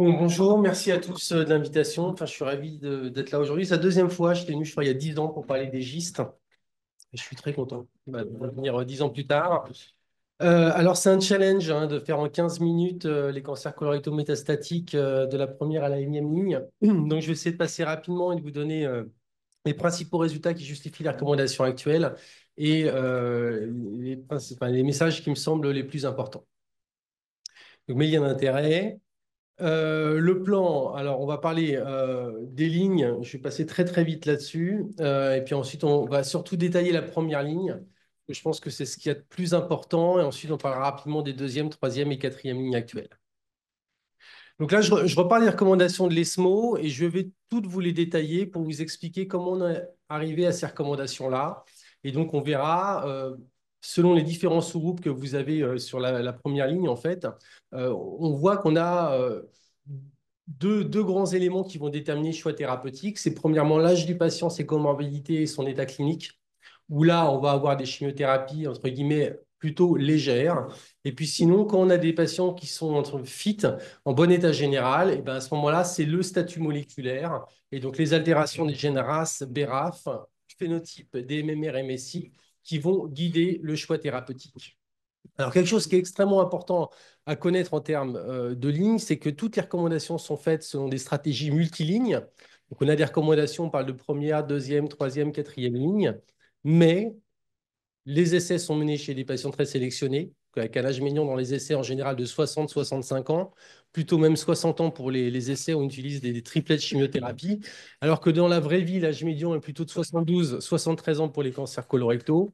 Bon, bonjour, merci à tous de l'invitation. Enfin, je suis ravi d'être là aujourd'hui. C'est la deuxième fois, j'étais venu, je crois, il y a 10 ans pour parler des gystes. Et je suis très content de revenir 10 ans plus tard. Alors, c'est un challenge hein, de faire en 15 minutes les cancers colorectaux métastatiques de la première à la énième ligne. Donc, je vais essayer de passer rapidement et de vous donner les principaux résultats qui justifient les recommandations actuelles et les messages qui me semblent les plus importants. Donc, mes liens d'intérêt. Le plan, alors on va parler des lignes, je vais passer très très vite là-dessus, et puis ensuite on va surtout détailler la première ligne. Je pense que c'est ce qu'il y a de plus important, et ensuite on parlera rapidement des deuxième, troisième et quatrième lignes actuelles. Donc là, je repars des recommandations de l'ESMO, et je vais toutes vous les détailler pour vous expliquer comment on est arrivé à ces recommandations-là. Et donc on verra, selon les différents sous-groupes que vous avez sur la première ligne, en fait, on voit qu'on a deux grands éléments qui vont déterminer le choix thérapeutique. C'est premièrement l'âge du patient, ses comorbidités et son état clinique, où là, on va avoir des chimiothérapies, entre guillemets, plutôt légères. Et puis sinon, quand on a des patients qui sont entre fit, en bon état général, et ben à ce moment-là, c'est le statut moléculaire. Et donc les altérations des gènes RAS, BRAF, phénotype des MMR, MSI, qui vont guider le choix thérapeutique. Alors, quelque chose qui est extrêmement important à connaître en termes de lignes, c'est que toutes les recommandations sont faites selon des stratégies multilignes. Donc, on a des recommandations, on parle de première, deuxième, troisième, quatrième ligne, mais les essais sont menés chez des patients très sélectionnés, avec un âge médian dans les essais en général de 60-65 ans, plutôt même 60 ans pour les essais où on utilise des triplets de chimiothérapie, alors que dans la vraie vie, l'âge médian est plutôt de 72-73 ans pour les cancers colorectaux.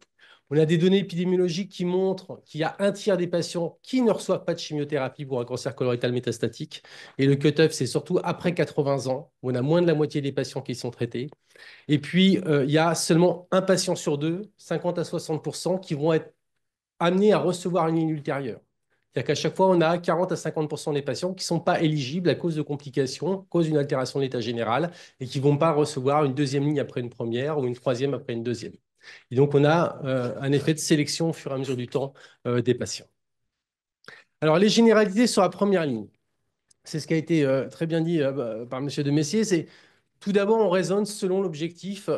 On a des données épidémiologiques qui montrent qu'il y a un tiers des patients qui ne reçoivent pas de chimiothérapie pour un cancer colorectal métastatique. Et le cut-off, c'est surtout après 80 ans, où on a moins de la moitié des patients qui sont traités. Et puis, il y a seulement un patient sur deux, 50 à 60%, qui vont être amenés à recevoir une ligne ultérieure. C'est-à-dire qu'à chaque fois, on a 40 à 50% des patients qui ne sont pas éligibles à cause de complications, à cause d'une altération de l'état général, et qui ne vont pas recevoir une deuxième ligne après une première ou une troisième après une deuxième. Et donc, on a un effet de sélection au fur et à mesure du temps des patients. Alors, les généralités sur la première ligne, c'est ce qui a été très bien dit par M. de Messier, c'est tout d'abord, on raisonne selon l'objectif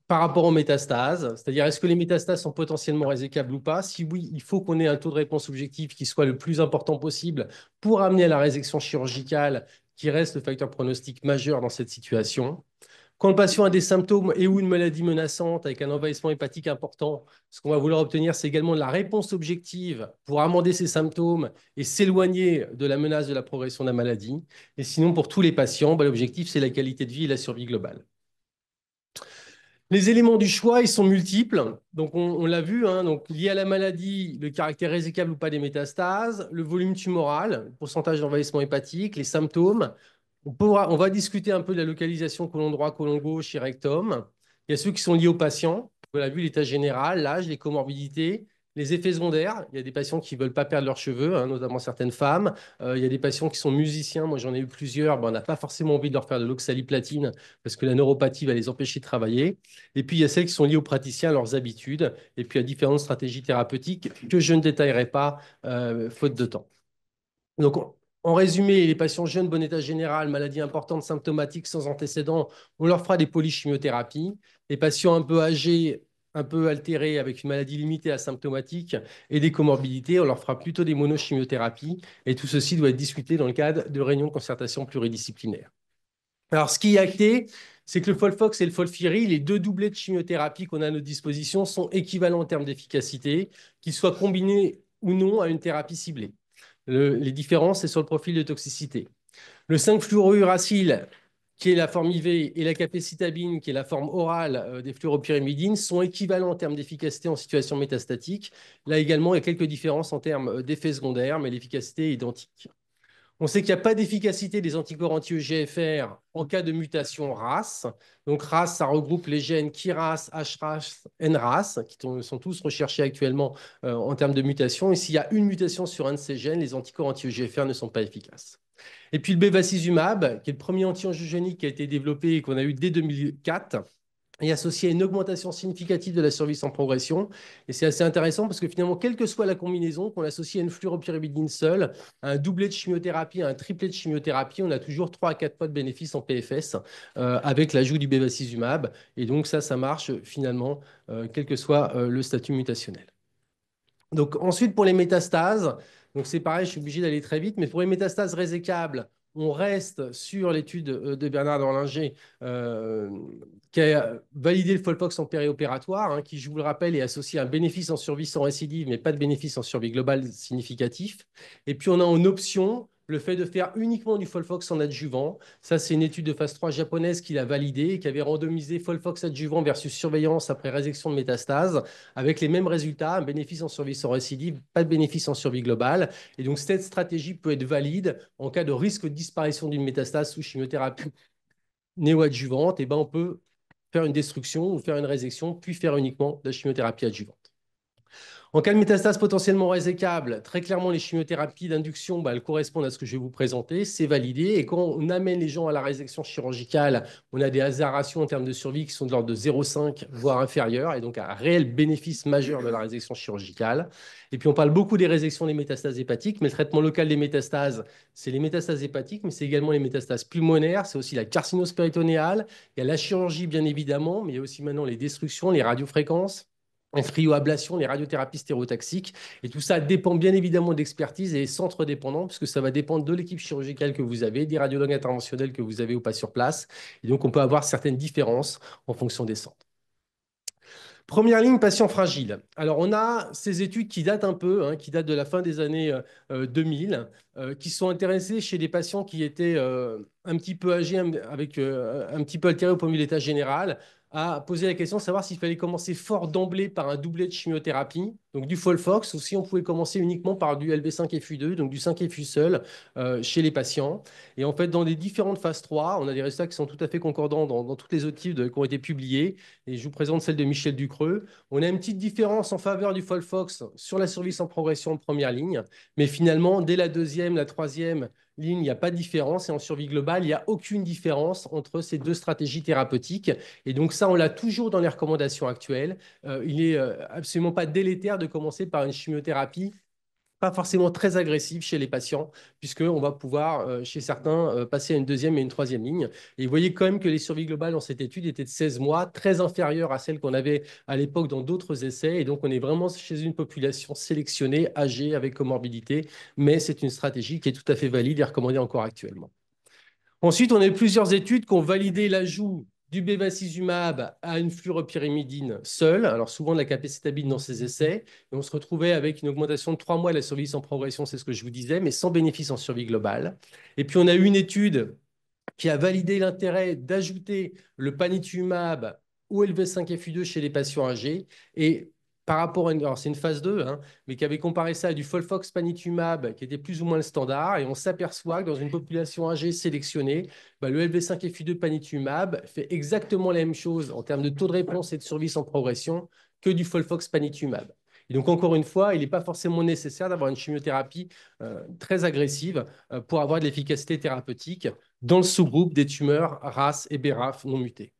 par rapport aux métastases, c'est-à-dire est-ce que les métastases sont potentiellement résécables ou pas? Si oui, il faut qu'on ait un taux de réponse objectif qui soit le plus important possible pour amener à la résection chirurgicale, qui reste le facteur pronostic majeur dans cette situation. Quand le patient a des symptômes et ou une maladie menaçante avec un envahissement hépatique important, ce qu'on va vouloir obtenir, c'est également de la réponse objective pour amender ces symptômes et s'éloigner de la menace de la progression de la maladie. Et sinon, pour tous les patients, l'objectif, c'est la qualité de vie et la survie globale. Les éléments du choix, ils sont multiples. Donc, on l'a vu, hein, donc, lié à la maladie, le caractère résécable ou pas des métastases, le volume tumoral, le pourcentage d'envahissement hépatique, les symptômes. On va discuter un peu de la localisation côlon droit, côlon gauche et rectum. Il y a ceux qui sont liés aux patients. On a vu l'état général, l'âge, les comorbidités, les effets secondaires. Il y a des patients qui ne veulent pas perdre leurs cheveux, hein, notamment certaines femmes. Il y a des patients qui sont musiciens. Moi, j'en ai eu plusieurs. On n'a pas forcément envie de leur faire de l'oxaliplatine parce que la neuropathie va les empêcher de travailler. Et puis, il y a celles qui sont liées aux praticiens, à leurs habitudes, et puis à différentes stratégies thérapeutiques que je ne détaillerai pas, faute de temps. Donc, en résumé, les patients jeunes, bon état général, maladie importante, symptomatique, sans antécédents, on leur fera des polychimiothérapies. Les patients un peu âgés, un peu altérés, avec une maladie limitée asymptomatique et des comorbidités, on leur fera plutôt des monochimiothérapies. Et tout ceci doit être discuté dans le cadre de réunions de concertation pluridisciplinaires. Alors, ce qui est acté, c'est que le Folfox et le Folfiri, les deux doublets de chimiothérapie qu'on a à notre disposition, sont équivalents en termes d'efficacité, qu'ils soient combinés ou non à une thérapie ciblée. Les différences, c'est sur le profil de toxicité. Le 5-fluorouracil, qui est la forme IV, et la capecitabine, qui est la forme orale des fluoropyrimidines, sont équivalents en termes d'efficacité en situation métastatique. Là également, il y a quelques différences en termes d'effets secondaires, mais l'efficacité est identique. On sait qu'il n'y a pas d'efficacité des anticorps anti-EGFR en cas de mutation RAS. Donc RAS, ça regroupe les gènes KRAS, HRAS, NRAS, qui sont tous recherchés actuellement en termes de mutation. Et s'il y a une mutation sur un de ces gènes, les anticorps anti-EGFR ne sont pas efficaces. Et puis le bevacizumab, qui est le premier anti-angiogénique qui a été développé et qu'on a eu dès 2004, est associé à une augmentation significative de la survie sans progression. Et c'est assez intéressant parce que finalement, quelle que soit la combinaison, qu'on associe à une fluoropyrimidine seule, à un doublet de chimiothérapie, à un triplet de chimiothérapie, on a toujours 3 à 4 fois de bénéfice en PFS avec l'ajout du bevacizumab. Et donc ça marche finalement, quel que soit le statut mutationnel. Donc ensuite, pour les métastases, donc c'est pareil, je suis obligé d'aller très vite, mais pour les métastases résécables, on reste sur l'étude de Bernard Dorlinger qui a validé le Folfox en périopératoire, hein, qui, je vous le rappelle, est associé à un bénéfice en survie sans récidive, mais pas de bénéfice en survie globale significatif. Et puis on a en option le fait de faire uniquement du Folfox en adjuvant. Ça, c'est une étude de phase 3 japonaise qui l'a validé et qui avait randomisé Folfox adjuvant versus surveillance après résection de métastases avec les mêmes résultats, un bénéfice en survie sans récidive, pas de bénéfice en survie globale. Et donc, cette stratégie peut être valide en cas de risque de disparition d'une métastase sous chimiothérapie néoadjuvante. Et ben, on peut faire une destruction ou faire une résection, puis faire uniquement de la chimiothérapie adjuvante. En cas de métastase potentiellement résécable, très clairement, les chimiothérapies d'induction, elles correspondent à ce que je vais vous présenter. C'est validé. Et quand on amène les gens à la résection chirurgicale, on a des hasardations en termes de survie qui sont de l'ordre de 0,5, voire inférieurs, et donc un réel bénéfice majeur de la résection chirurgicale. Et puis, on parle beaucoup des résections des métastases hépatiques, mais le traitement local des métastases, c'est les métastases hépatiques, mais c'est également les métastases pulmonaires, c'est aussi la carcinose péritonéale. Il y a la chirurgie, bien évidemment, mais il y a aussi maintenant les destructions, les radiofréquences, en cryoablation, les radiothérapies stérotaxiques. Et tout ça dépend bien évidemment d'expertise et est centre dépendant, puisque ça va dépendre de l'équipe chirurgicale que vous avez, des radiologues interventionnels que vous avez ou pas sur place. Et donc, on peut avoir certaines différences en fonction des centres. Première ligne, patient fragile. Alors, on a ces études qui datent un peu, hein, qui datent de la fin des années 2000, qui sont intéressées chez des patients qui étaient un petit peu âgés, avec un petit peu altérés au point de vue de l'état général, à poser la question de savoir s'il fallait commencer fort d'emblée par un doublet de chimiothérapie, donc du Folfox, ou si on pouvait commencer uniquement par du LV5FU2, donc du 5FU seul, chez les patients. Et en fait, dans les différentes phases 3, on a des résultats qui sont tout à fait concordants dans toutes les autres études qui ont été publiées. Et je vous présente celle de Michel Ducreux. On a une petite différence en faveur du Folfox sur la survie sans progression en première ligne. Mais finalement, dès la deuxième, la troisième ligne, il n'y a pas de différence. Et en survie globale, il n'y a aucune différence entre ces deux stratégies thérapeutiques. Et donc ça, on l'a toujours dans les recommandations actuelles. Il n'est absolument pas délétère de commencer par une chimiothérapie pas forcément très agressive chez les patients, puisqu'on va pouvoir, chez certains, passer à une deuxième et une troisième ligne. Et vous voyez quand même que les survies globales dans cette étude étaient de 16 mois, très inférieures à celles qu'on avait à l'époque dans d'autres essais. Et donc, on est vraiment chez une population sélectionnée, âgée, avec comorbidité, mais c'est une stratégie qui est tout à fait valide et recommandée encore actuellement. Ensuite, on a eu plusieurs études qui ont validé l'ajout du bevacizumab à une fluoropyrimidine seule. Alors souvent de la capecitabine dans ces essais. Et on se retrouvait avec une augmentation de 3 mois de la survie sans progression, c'est ce que je vous disais, mais sans bénéfice en survie globale. Et puis on a eu une étude qui a validé l'intérêt d'ajouter le panitumab ou LV5FU2 chez les patients âgés. Et par rapport à une, alors c'est une phase 2, hein, mais qui avait comparé ça à du Folfox panitumab, qui était plus ou moins le standard, et on s'aperçoit que dans une population âgée sélectionnée, le LV5FU2 panitumab fait exactement la même chose en termes de taux de réponse et de survie sans progression que du Folfox panitumab. Et donc, encore une fois, il n'est pas forcément nécessaire d'avoir une chimiothérapie très agressive pour avoir de l'efficacité thérapeutique dans le sous-groupe des tumeurs RAS et BRAF non mutées.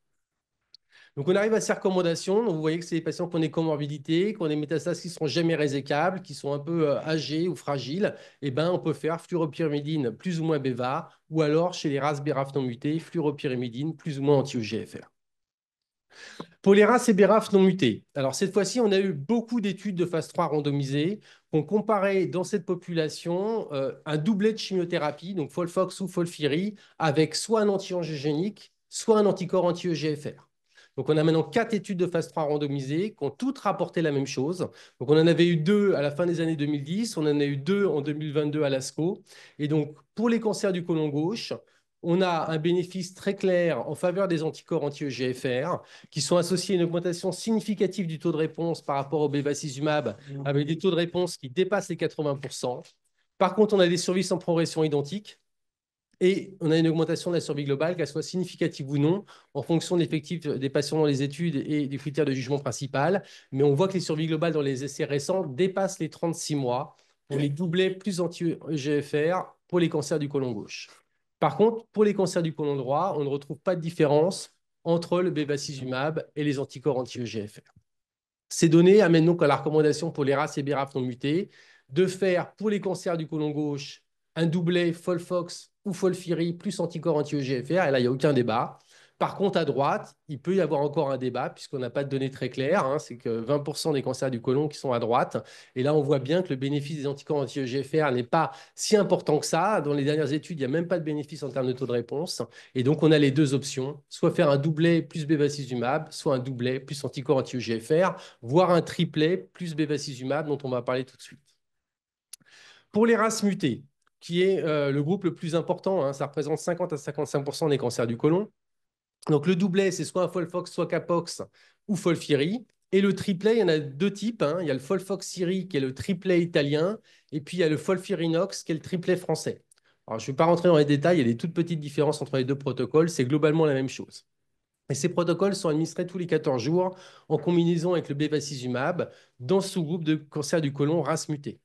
Donc, on arrive à ces recommandations. Donc, vous voyez que c'est des patients qui ont des comorbidités, qui ont des métastases qui ne seront jamais résécables, qui sont un peu âgés ou fragiles. Et ben, on peut faire fluoropyrimidine plus ou moins BEVA, ou alors chez les RAS BRAF non mutés, fluoropyrimidine plus ou moins anti-EGFR. Pour les RAS et BRAF non mutés, alors cette fois-ci, on a eu beaucoup d'études de phase 3 randomisées qui ont comparé dans cette population un doublet de chimiothérapie, donc Folfox ou Folfiri, avec soit un anti-angiogénique, soit un anticorps anti-EGFR. Donc, on a maintenant 4 études de phase 3 randomisées qui ont toutes rapporté la même chose. Donc, on en avait eu 2 à la fin des années 2010, on en a eu 2 en 2022 à l'ASCO. Et donc, pour les cancers du côlon gauche, on a un bénéfice très clair en faveur des anticorps anti-EGFR qui sont associés à une augmentation significative du taux de réponse par rapport au bevacizumab avec des taux de réponse qui dépassent les 80%. Par contre, on a des survies sans progression identiques et on a une augmentation de la survie globale, qu'elle soit significative ou non, en fonction de l'effectif des patients dans les études et des critères de jugement principal. Mais on voit que les survies globales dans les essais récents dépassent les 36 mois pour les doublets plus anti-EGFR pour les cancers du côlon gauche. Par contre, pour les cancers du côlon droit, on ne retrouve pas de différence entre le bevacizumab et les anticorps anti-EGFR. Ces données amènent donc à la recommandation pour les RAS et BRAF non mutés de faire pour les cancers du côlon gauche un doublet FOLFOX ou FOLFIRI plus anticorps anti-EGFR, et là, il n'y a aucun débat. Par contre, à droite, il peut y avoir encore un débat, puisqu'on n'a pas de données très claires, hein, c'est que 20% des cancers du côlon qui sont à droite. Et là, on voit bien que le bénéfice des anticorps anti-EGFR n'est pas si important que ça. Dans les dernières études, il n'y a même pas de bénéfice en termes de taux de réponse. Et donc, on a les deux options, soit faire un doublet plus bevacizumab, soit un doublet plus anticorps anti-EGFR, voire un triplet plus bevacizumab, dont on va parler tout de suite. Pour les races mutées, qui est le groupe le plus important, hein, ça représente 50 à 55% des cancers du côlon. Donc le doublet, c'est soit un Folfox, soit Capox ou Folfiri. Et le triplet, il y en a deux types, hein. Il y a le Folfox-Siri, qui est le triplet italien, et puis il y a le Folfirinox, qui est le triplet français. Alors, je ne vais pas rentrer dans les détails, il y a des toutes petites différences entre les deux protocoles, c'est globalement la même chose. Et ces protocoles sont administrés tous les 14 jours en combinaison avec le bevacizumab dans ce sous-groupe de cancer du côlon race mutée.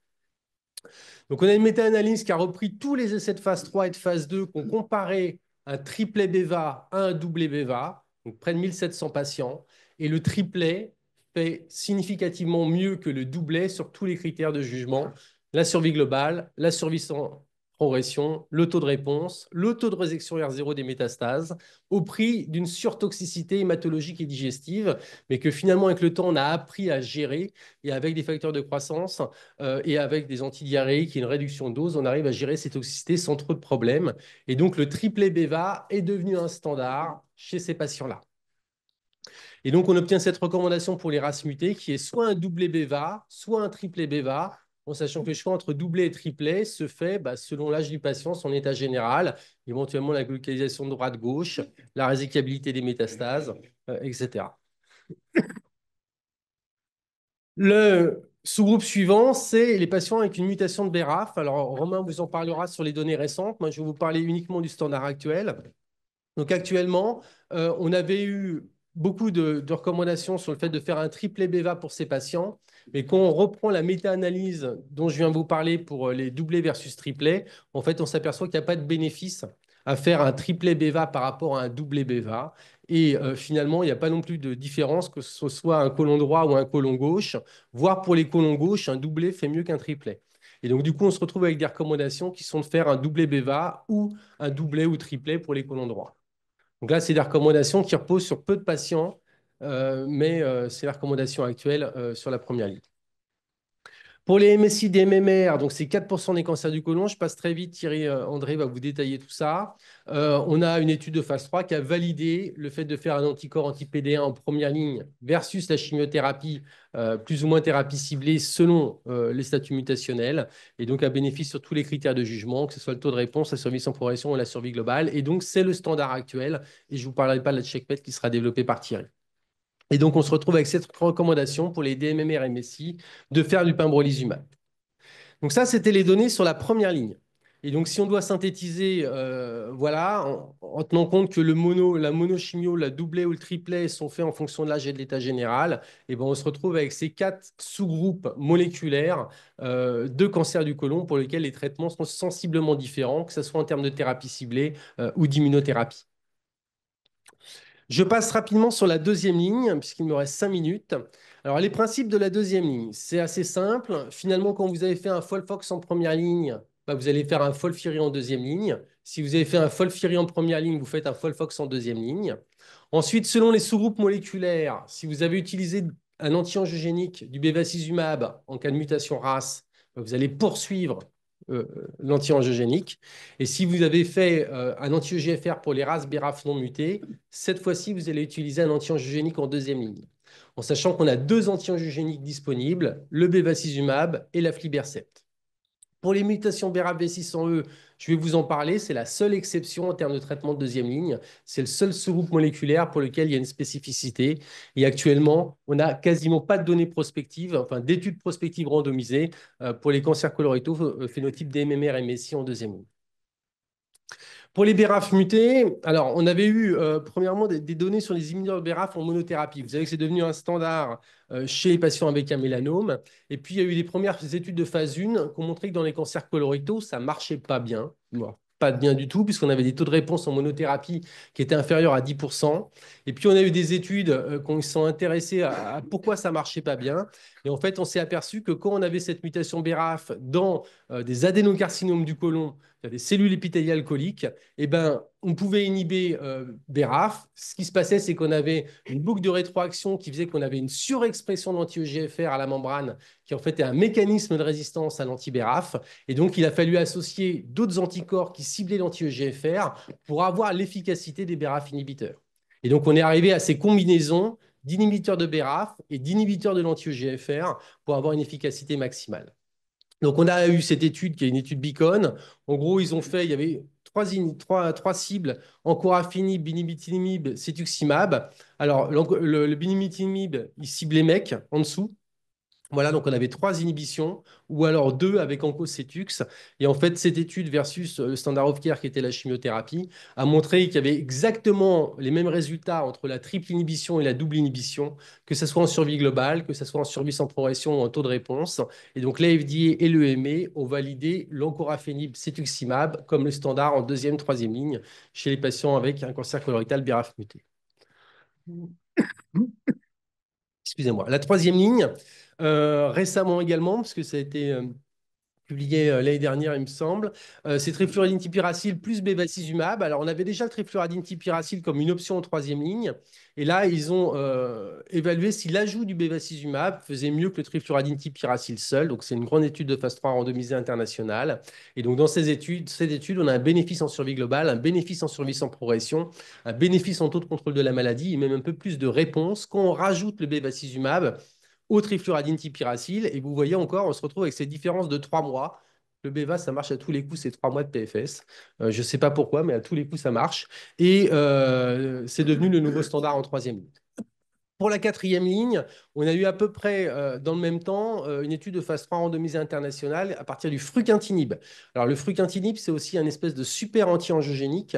Donc, on a une méta-analyse qui a repris tous les essais de phase 3 et de phase 2 qui ont comparé un triplet BEVA à un doublet BEVA, donc près de 1700 patients. Et le triplet fait significativement mieux que le doublet sur tous les critères de jugement. La survie globale, la survie sans progression, le taux de réponse, le taux de résection R0 des métastases, au prix d'une surtoxicité hématologique et digestive, mais que finalement, avec le temps, on a appris à gérer et avec des facteurs de croissance et avec des antidiarrhéiques et une réduction de dose, on arrive à gérer ces toxicités sans trop de problèmes. Et donc, le triplet BEVA est devenu un standard chez ces patients-là. Et donc, on obtient cette recommandation pour les races mutées qui est soit un doublet BEVA, soit un triplet BEVA, en sachant que le choix entre doublet et triplet se fait selon l'âge du patient, son état général, éventuellement la localisation de droite-gauche, la résicabilité des métastases, etc. Le sous-groupe suivant, c'est les patients avec une mutation de BRAF. Alors, Romain vous en parlera sur les données récentes. Moi, je vais vous parler uniquement du standard actuel. Donc, actuellement, on avait eu beaucoup de recommandations sur le fait de faire un triplet BEVA pour ces patients. Mais quand on reprend la méta-analyse dont je viens de vous parler pour les doublets versus triplets, en fait, on s'aperçoit qu'il n'y a pas de bénéfice à faire un triplet BEVA par rapport à un doublet BEVA. Et finalement, il n'y a pas non plus de différence que ce soit un côlon droit ou un côlon gauche. Voire pour les côlons gauches, un doublet fait mieux qu'un triplet. Et donc, du coup, on se retrouve avec des recommandations qui sont de faire un doublet BEVA ou un doublet ou triplet pour les côlons droits. Donc là, c'est des recommandations qui reposent sur peu de patients, mais c'est la recommandation actuelle sur la première ligne. Pour les MSI, des MMR, donc c'est 4% des cancers du côlon. Je passe très vite, Thierry André va vous détailler tout ça. On a une étude de phase 3 qui a validé le fait de faire un anticorps anti-PD1 en première ligne versus la chimiothérapie, plus ou moins thérapie ciblée selon les statuts mutationnels, et donc un bénéfice sur tous les critères de jugement, que ce soit le taux de réponse, la survie sans progression ou la survie globale. Et donc, c'est le standard actuel, et je ne vous parlerai pas de la CheckMate qui sera développée par Thierry. Et donc, on se retrouve avec cette recommandation pour les DMMR MSI de faire du pembrolizumab. Donc ça, c'était les données sur la première ligne. Et donc, si on doit synthétiser, voilà, en tenant compte que la monochimio, la doublet ou le triplet sont faits en fonction de l'âge et de l'état général, et ben, on se retrouve avec ces 4 sous-groupes moléculaires de cancer du côlon pour lesquels les traitements sont sensiblement différents, que ce soit en termes de thérapie ciblée ou d'immunothérapie. Je passe rapidement sur la deuxième ligne, puisqu'il me reste 5 minutes. Alors, les principes de la deuxième ligne, c'est assez simple. Finalement, quand vous avez fait un Folfox en première ligne, vous allez faire un Folfiri en deuxième ligne. Si vous avez fait un Folfiri en première ligne, vous faites un Folfox en deuxième ligne. Ensuite, selon les sous-groupes moléculaires, si vous avez utilisé un anti-angiogénique, du bevacizumab, en cas de mutation RAS, vous allez poursuivre l'anti-angiogénique. Et si vous avez fait un anti-EGFR pour les RAS BRAF non mutés, cette fois-ci, vous allez utiliser un anti-angiogénique en deuxième ligne. En sachant qu'on a 2 anti-angiogéniques disponibles, le bevacizumab et l'aflibercept. Pour les mutations BRAF V600E, je vais vous en parler. C'est la seule exception en termes de traitement de deuxième ligne. C'est le seul sous-groupe moléculaire pour lequel il y a une spécificité. Et actuellement, on n'a quasiment pas de données prospectives, enfin d'études prospectives randomisées pour les cancers colorectaux phénotype DMMR MSI en deuxième ligne. Pour les BRAF mutés, alors on avait eu premièrement des données sur les inhibiteurs de BRAF en monothérapie. Vous savez que c'est devenu un standard chez les patients avec un mélanome. Et puis il y a eu des premières études de phase 1 qui ont montré que dans les cancers colorectaux, ça ne marchait pas bien. Bon. pas bien du tout, puisqu'on avait des taux de réponse en monothérapie qui étaient inférieurs à 10%. Et puis, on a eu des études qui sont intéressées à pourquoi ça marchait pas bien. Et en fait, on s'est aperçu que quand on avait cette mutation BRAF dans des adénocarcinomes du côlon, des cellules épithéliales coliques, eh ben, on pouvait inhiber BRAF. Ce qui se passait, c'est qu'on avait une boucle de rétroaction qui faisait qu'on avait une surexpression de l'anti-EGFR à la membrane, qui en fait est un mécanisme de résistance à l'anti-BRAF. Et donc, il a fallu associer d'autres anticorps qui ciblaient l'anti-EGFR pour avoir l'efficacité des BRAF inhibiteurs. Et donc, on est arrivé à ces combinaisons d'inhibiteurs de BRAF et d'inhibiteurs de l'anti-EGFR pour avoir une efficacité maximale. Donc, on a eu cette étude qui est une étude Beacon. En gros, ils ont fait, il y avait trois cibles, encorafenib, binibitinib, cetuximab. Alors, le binibitinib, il cible les mecs en dessous. Voilà, donc on avait trois inhibitions, ou alors deux avec Ancocetux. Et en fait, cette étude versus le standard of care qui était la chimiothérapie a montré qu'il y avait exactement les mêmes résultats entre la triple inhibition et la double inhibition, que ce soit en survie globale, que ce soit en survie sans progression ou en taux de réponse. Et donc l'AFDA et l'EMA ont validé l'encorafenib cetuximab comme le standard en deuxième, troisième ligne chez les patients avec un cancer colorectal BRAF muté. Excusez-moi. La troisième ligne, récemment également, parce que ça a été publié l'année dernière, il me semble, c'est trifluoridine-tipiracil plus bevacizumab. Alors, on avait déjà le trifluoridine-tipiracil comme une option en troisième ligne. Et là, ils ont évalué si l'ajout du bevacizumab faisait mieux que le trifluoridine-tipiracil seul. Donc, c'est une grande étude de phase 3 randomisée internationale. Et donc, dans ces études, on a un bénéfice en survie globale, un bénéfice en survie sans progression, un bénéfice en taux de contrôle de la maladie et même un peu plus de réponse quand on rajoute le bevacizumab au trifluoridine-tipiracil. Et vous voyez encore, on se retrouve avec ces différences de 3 mois. Le Beva, ça marche à tous les coups, c'est 3 mois de PFS. Je ne sais pas pourquoi, mais à tous les coups, ça marche. Et c'est devenu le nouveau standard en troisième ligne. Pour la quatrième ligne, on a eu à peu près dans le même temps une étude de phase 3 randomisée internationale à partir du fruquintinib. Alors le fruquintinib, c'est aussi un espèce de super anti-angiogénique,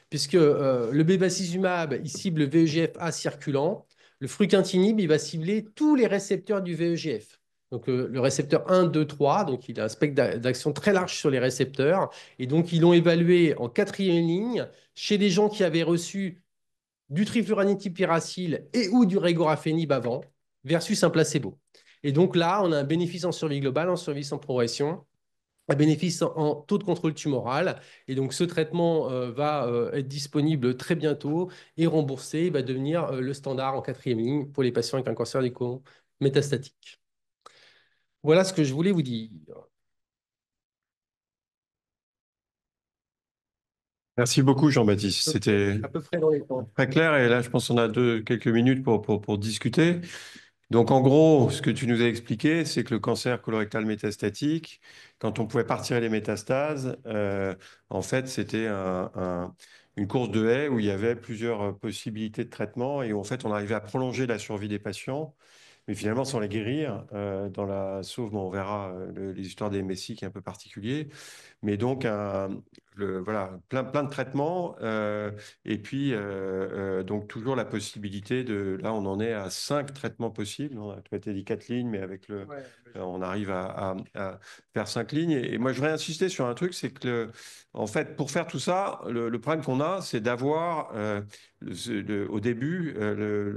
puisque le bevacizumab, il cible le VEGF-A circulant. Le fruquintinib, il va cibler tous les récepteurs du VEGF. Donc le récepteur 1, 2, 3, donc il a un spectre d'action très large sur les récepteurs. Et donc ils l'ont évalué en quatrième ligne chez des gens qui avaient reçu du trifluoranitipiracil et ou du régorafenib avant versus un placebo. Et donc là, on a un bénéfice en survie globale, en survie sans progression, un bénéfice en taux de contrôle tumoral. Et donc ce traitement va être disponible très bientôt et remboursé, va devenir le standard en quatrième ligne pour les patients avec un cancer du côlon métastatique. Voilà ce que je voulais vous dire. Merci beaucoup, Jean-Baptiste. C'était À peu près dans les temps. très clair et là, je pense qu'on a quelques minutes pour discuter. Donc, en gros, ce que tu nous as expliqué, c'est que le cancer colorectal métastatique, quand on pouvait partir les métastases, en fait, c'était une course de haie où il y avait plusieurs possibilités de traitement et où, en fait, on arrivait à prolonger la survie des patients, mais finalement sans les guérir. Sauf, bon, on verra les histoires des Messi qui est un peu particulier. Mais donc, voilà, plein de traitements. Et puis, donc, toujours la possibilité de. Là, on en est à 5 traitements possibles. On a, tu as dit 4 lignes, mais avec Ouais, on arrive à faire 5 lignes. Et moi, je voudrais insister sur un truc, c'est que, en fait, pour faire tout ça, le problème qu'on a, c'est d'avoir au début,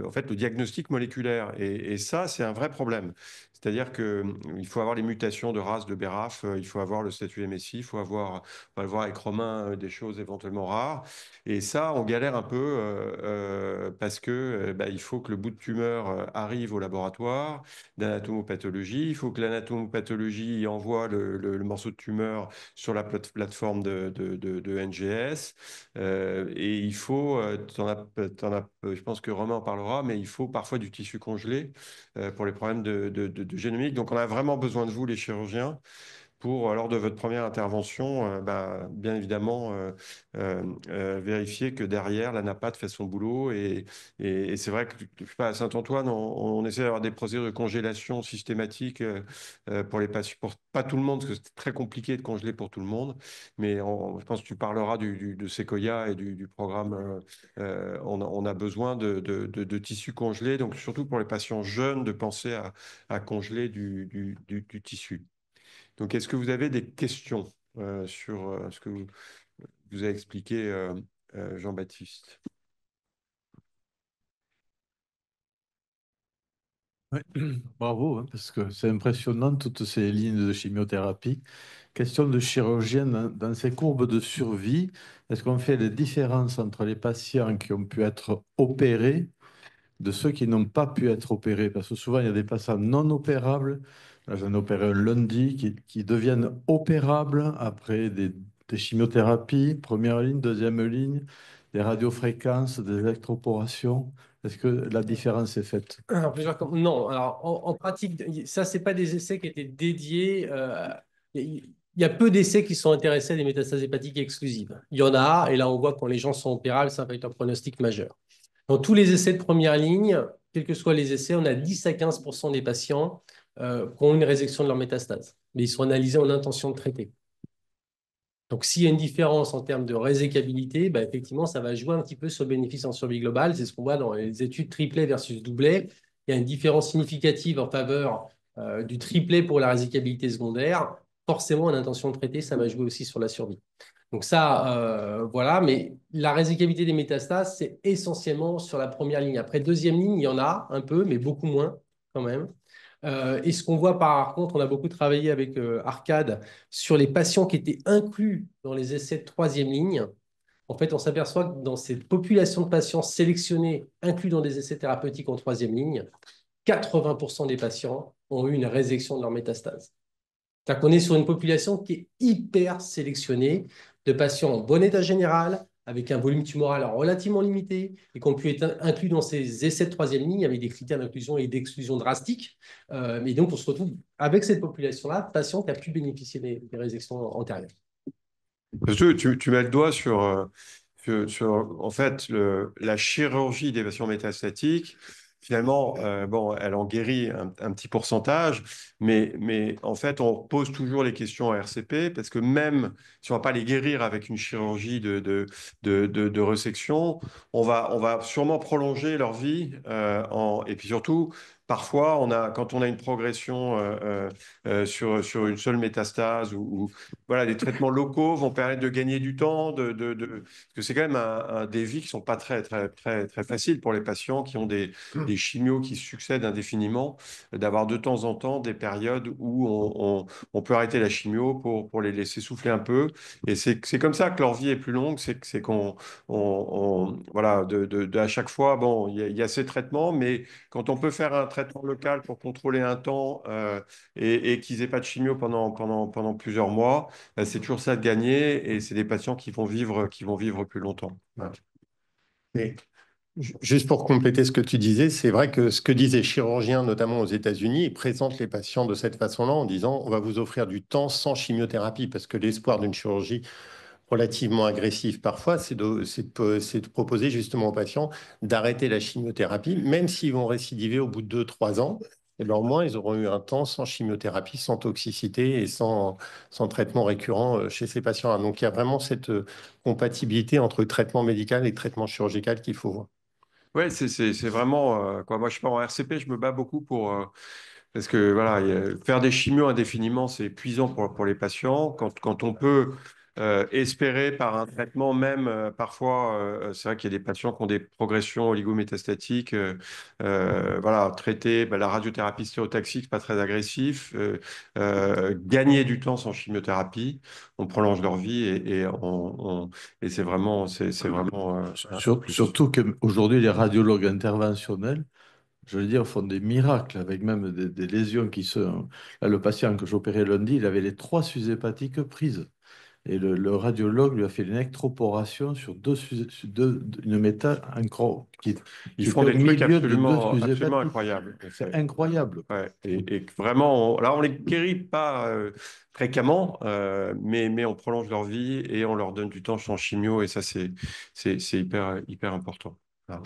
en fait, le diagnostic moléculaire. Et ça, c'est un vrai problème. C'est-à-dire qu'il faut avoir les mutations de race de BRAF, il faut avoir le statut MSI, il faut avoir, on va le voir avec Romain, des choses éventuellement rares. Et ça, on galère un peu parce que bah, il faut que le bout de tumeur arrive au laboratoire d'anatomopathologie. Il faut que l'anatomopathologie envoie le morceau de tumeur sur la plateforme de NGS. Et il faut, je pense que Romain en parlera, mais il faut parfois du tissu congelé pour les problèmes de génomique. Donc, on a vraiment besoin de vous, les chirurgiens, pour, lors de votre première intervention, bah, bien évidemment, vérifier que derrière, la NAPAT fait son boulot. Et c'est vrai que, je sais pas, à Saint-Antoine, on essaie d'avoir des procédures de congélation systématiques pour les patients, pour pas tout le monde, parce que c'est très compliqué de congeler pour tout le monde. Mais je pense que tu parleras de Sequoia et du programme. On a besoin de tissus congelés, donc surtout pour les patients jeunes, de penser à congeler du tissu. Donc, est-ce que vous avez des questions? sur ce que vous a expliqué Jean-Baptiste. Ouais. Bravo, hein, parce que c'est impressionnant toutes ces lignes de chimiothérapie. Question de chirurgien, dans ces courbes de survie, est-ce qu'on fait la différence entre les patients qui ont pu être opérés de ceux qui n'ont pas pu être opérés? Parce que souvent, il y a des patients non opérables. Là, j'en ai opéré un lundi qui deviennent opérables après des chimiothérapies, première ligne, deuxième ligne, des radiofréquences, des électroporations. Est-ce que la différence est faite? Non, alors en pratique, ça, c'est pas des essais qui étaient dédiés. Il y a peu d'essais qui sont intéressés à des métastases hépatiques exclusives. Il y en a, et là, on voit que quand les gens sont opérables, ça va être un pronostic majeur. Dans tous les essais de première ligne, quels que soient les essais, on a 10 à 15% des patients qui ont une résection de leur métastase. Mais ils sont analysés en intention de traiter. Donc, s'il y a une différence en termes de résécabilité, bah, effectivement, ça va jouer un petit peu sur le bénéfice en survie globale. C'est ce qu'on voit dans les études triplet versus doublet. Il y a une différence significative en faveur du triplet pour la résécabilité secondaire. Forcément, en intention de traiter, ça va jouer aussi sur la survie. Donc ça, voilà. Mais la résécabilité des métastases, c'est essentiellement sur la première ligne. Après, deuxième ligne, il y en a un peu, mais beaucoup moins quand même. Et ce qu'on voit par contre, on a beaucoup travaillé avec Arcade sur les patients qui étaient inclus dans les essais de troisième ligne. En fait, on s'aperçoit que dans cette population de patients sélectionnés, inclus dans des essais thérapeutiques en troisième ligne, 80% des patients ont eu une résection de leur métastase. C'est-à-dire qu'on est sur une population qui est hyper sélectionnée de patients en bon état général, avec un volume tumoral relativement limité, et qui ont pu être inclus dans ces essais de troisième ligne avec des critères d'inclusion et d'exclusion drastiques. Mais donc, on se retrouve avec cette population-là, de patients qui ont pu bénéficier des résections antérieures. Parce que tu mets le doigt en fait, la chirurgie des patients métastatiques. Finalement, bon, elle en guérit un petit pourcentage, mais en fait, on pose toujours les questions à RCP parce que même si on ne va pas les guérir avec une chirurgie de resection, on va sûrement prolonger leur vie. Et puis surtout, parfois, quand on a une progression sur une seule métastase ou voilà, les traitements locaux vont permettre de gagner du temps, parce que c'est quand même un défi qui ne sont pas très, très, très, très faciles pour les patients qui ont des chimios qui succèdent indéfiniment, d'avoir de temps en temps des périodes où on peut arrêter la chimio pour les laisser souffler un peu. Et c'est comme ça que leur vie est plus longue, c'est voilà, à chaque fois, bon, il y a ces traitements, mais quand on peut faire un traitement local pour contrôler un temps et qu'ils n'aient pas de chimio pendant plusieurs mois, c'est toujours ça de gagner et c'est des patients qui vont vivre plus longtemps. Ouais. Et juste pour compléter ce que tu disais, c'est vrai que ce que disent les chirurgiens, notamment aux États-Unis, ils présentent les patients de cette façon-là en disant on va vous offrir du temps sans chimiothérapie parce que l'espoir d'une chirurgie relativement agressive parfois, c'est de proposer justement aux patients d'arrêter la chimiothérapie, même s'ils vont récidiver au bout de 2, 3 ans. Et bien, au moins, ils auront eu un temps sans chimiothérapie, sans toxicité et sans traitement récurrent chez ces patients-là. Donc, il y a vraiment cette compatibilité entre traitement médical et traitement chirurgical qu'il faut voir. Ouais, c'est vraiment quoi. Moi, je suis pas en RCP, je me bats beaucoup parce que voilà, faire des chimios indéfiniment, c'est épuisant pour les patients. Quand on peut espérer par un traitement, même parfois, c'est vrai qu'il y a des patients qui ont des progressions oligométastatiques, voilà, traiter la radiothérapie stéréotaxique, pas très agressif, gagner du temps sans chimiothérapie, on prolonge leur vie et c'est vraiment un plus. Surtout qu'aujourd'hui, les radiologues interventionnels, je veux dire, font des miracles avec même des lésions qui sont. Là, le patient que j'opérais lundi, il avait les trois suies hépatiques prises. Et le radiologue lui a fait une électroporation sur une méta Ils qui font était au des trucs milieu de deux absolument, suies absolument hépatiques. incroyables. C'est incroyable. Ouais. Et vraiment, là, on les guérit pas fréquemment, mais on prolonge leur vie et on leur donne du temps sans chimio et ça, c'est hyper, hyper important. Voilà.